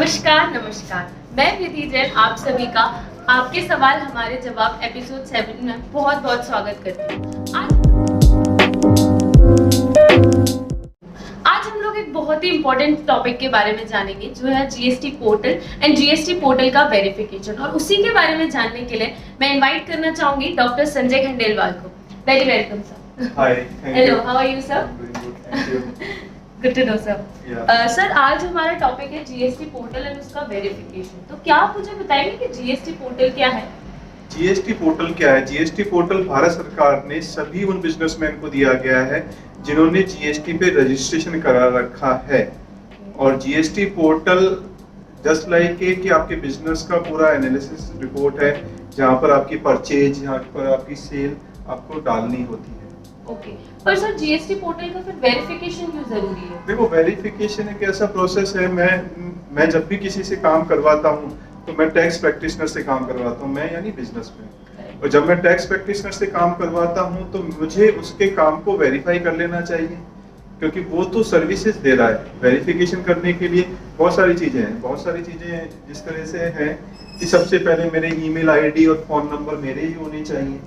नमस्कार नमस्कार, मैं विधि जैन आप सभी का आपके सवाल हमारे जवाब एपिसोड 7 में बहुत बहुत स्वागत करती हूँ। आज हम लोग एक बहुत ही इम्पोर्टेंट टॉपिक के बारे में जानेंगे जो है GST portal and GST portal का वेरिफिकेशन। और उसी के बारे में जानने के लिए मैं इनवाइट करना चाहूंगी डॉक्टर संजय खंडेलवाल को। Very welcome sir. Hi, hello, how are you sir? Good to know sir. Sir, आज हमारा टॉपिक है जीएसटी पोर्टल एंड उसका वेरिफिकेशन। तो क्या आप मुझे बताएंगे कि जीएसटी पोर्टल क्या है? जीएसटी पोर्टल क्या है? जीएसटी पोर्टल भारत सरकार ने सभी उन बिजनेसमैन को दिया गया है जिन्होंने जीएसटी पे रजिस्ट्रेशन करा रखा है। और जीएसटी पोर्टल जस्ट लाइक कि आपके बिजनेस का पूरा एनालिसिस रिपोर्ट है, जहाँ पर आपकी परचेज, जहाँ पर आपकी सेल आपको डालनी होती है। ओके, पर सर जीएसटी पोर्टल का फिर वेरिफिकेशन क्यों जरूरी है? देखो, वेरिफिकेशन एक ऐसा प्रोसेस है। मैं जब भी किसी से काम करवाता हूँ तो मैं टैक्स प्रैक्टिशनर से काम करवाता हूँ, मैं यानी बिजनेसमैन। और जब मैं टैक्स प्रैक्टिशनर से काम करवाता हूँ तो मुझे उसके काम को वेरीफाई कर लेना चाहिए, क्योंकि वो तो सर्विसेज दे रहा है। वेरिफिकेशन करने के लिए बहुत सारी चीजें जिस तरह से है कि सबसे पहले मेरे ईमेल आईडी और फोन नंबर मेरे ही होने चाहिए।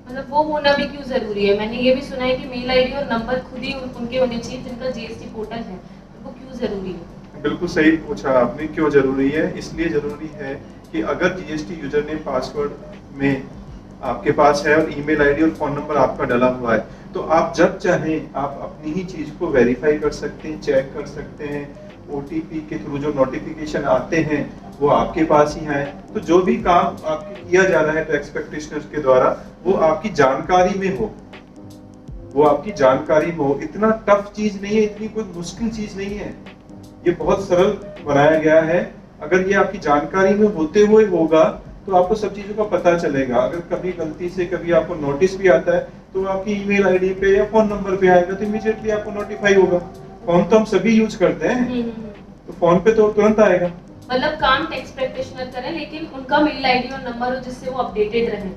मतलब वो होना भी क्यों जरूरी है? मैंने ये भी सुना है कि मेल आईडी और नंबर खुद ही उनके होने चाहिए जिनका जीएसटी पोर्टल है, तो वो क्यों जरूरी है? बिल्कुल सही पूछा आपने। क्यों जरूरी है? इसलिए जरूरी है कि अगर जीएसटी यूजर नेम पासवर्ड में आपके पास है और ईमेल आईडी और फोन नंबर आपका डला हुआ है, तो आप जब चाहें आप अपनी ही चीज को वेरीफाई कर सकते हैं, चेक कर सकते हैं। ओटीपी के थ्रू जो नोटिफिकेशन आते हैं वो आपके पास ही आए। तो जो भी काम आपके किया जा रहा है टैक्स प्रैक्टिशनर्स के द्वारा, वो आपकी जानकारी में हो, इतना टफ चीज नहीं है, इतनी कोई मुश्किल चीज नहीं है। ये बहुत सरल बनाया गया है। अगर ये आपकी जानकारी में होते हुए होगा तो आपको सब चीजों का पता चलेगा। अगर कभी गलती से कभी आपको नोटिस भी आता है तो आपकी ईमेल आईडी पे या फोन नंबर पे आएगा, तो इमीडिएटली आपको नोटिफाई होगा। फोन तो हम सभी यूज करते हैं, तो फोन पे तो तुरंत आएगा। मतलब काम टैक्स प्रैक्टिशनर करें, लेकिन उनका मेल आईडी और नंबर हो जिससे वो अपडेटेड रहे।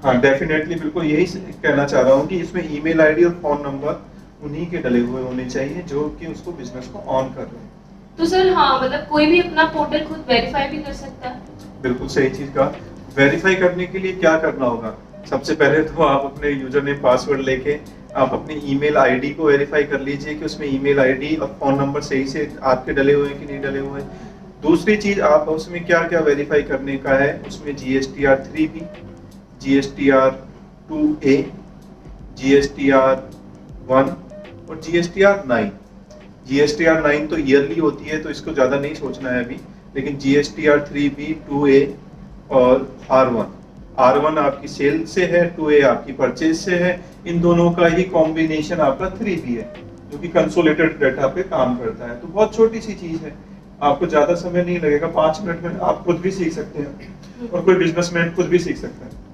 हाँ, डेफिनेटली, बिल्कुल यही कहना चाह रहा हूँ कि इसमें ईमेल आईडी और फोन नंबर उन्हीं के डले हुए होने चाहिए जो कि उसको बिजनेस को ऑन कर रहे हैं। तो सर हाँ, मतलब कोई भी अपना पोर्टल खुद वेरीफाई भी कर सकता है? बिल्कुल सही चीज का। वेरीफाई करने के लिए क्या करना होगा? सबसे पहले तो आप अपने यूजर नेम पासवर्ड लेके आप अपनी ईमेल आईडी को वेरीफाई कर लीजिए कि उसमें ईमेल आईडी और फोन नंबर सही से आपके डले हुए हैं कि नहीं डले हुए हैं। दूसरी चीज, आप उसमें क्या क्या वेरीफाई करने का है, उसमें GSTR 3B, GSTR 2A, GSTR 1 और जीएसटीआर 9। जीएसटीआर 9 तो ईयरली होती है, तो इसको ज्यादा नहीं सोचना है अभी। लेकिन जीएसटीआर 3B, 2A और R1 आपकी सेल से है, 2A आपकी परचेज से है। इन दोनों का ही कॉम्बिनेशन आपका 3B है, जो कि कंसोलिडेटेड डाटा पे काम करता है। तो बहुत छोटी सी चीज है, आपको ज्यादा समय नहीं लगेगा। 5 मिनट में आप खुद भी सीख सकते हैं और कोई बिजनेसमैन खुद भी सीख सकता है।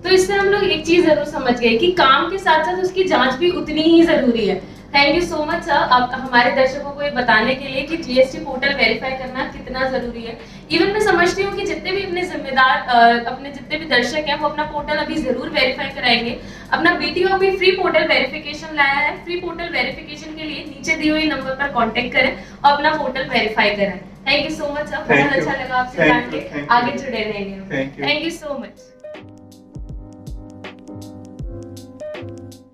तो इससे हम लोग एक चीज जरूर समझ गए कि काम के साथ साथ उसकी जांच भी उतनी ही जरूरी है। Thank you so much sir, आप हमारे दर्शकों को ये बताने के लिए कि जीएसटी पोर्टल वेरीफाई करना कितना जरूरी है। इवन मैं समझती हूँ कि जितने भी अपने जितने भी दर्शक हैं वो अपना पोर्टल अभी जरूर वेरीफाई कराएंगे। अपना बीटीओ भी फ्री पोर्टल वेरिफिकेशन लाया है। फ्री पोर्टल वेरिफिकेशन के लिए नीचे दिए हुए नंबर पर कॉन्टेक्ट करें और अपना पोर्टल वेरीफाई करें। Thank you so much sir, बहुत अच्छा लगा आपसे जान के। आगे जुड़े रहेंगे। Thank you so much.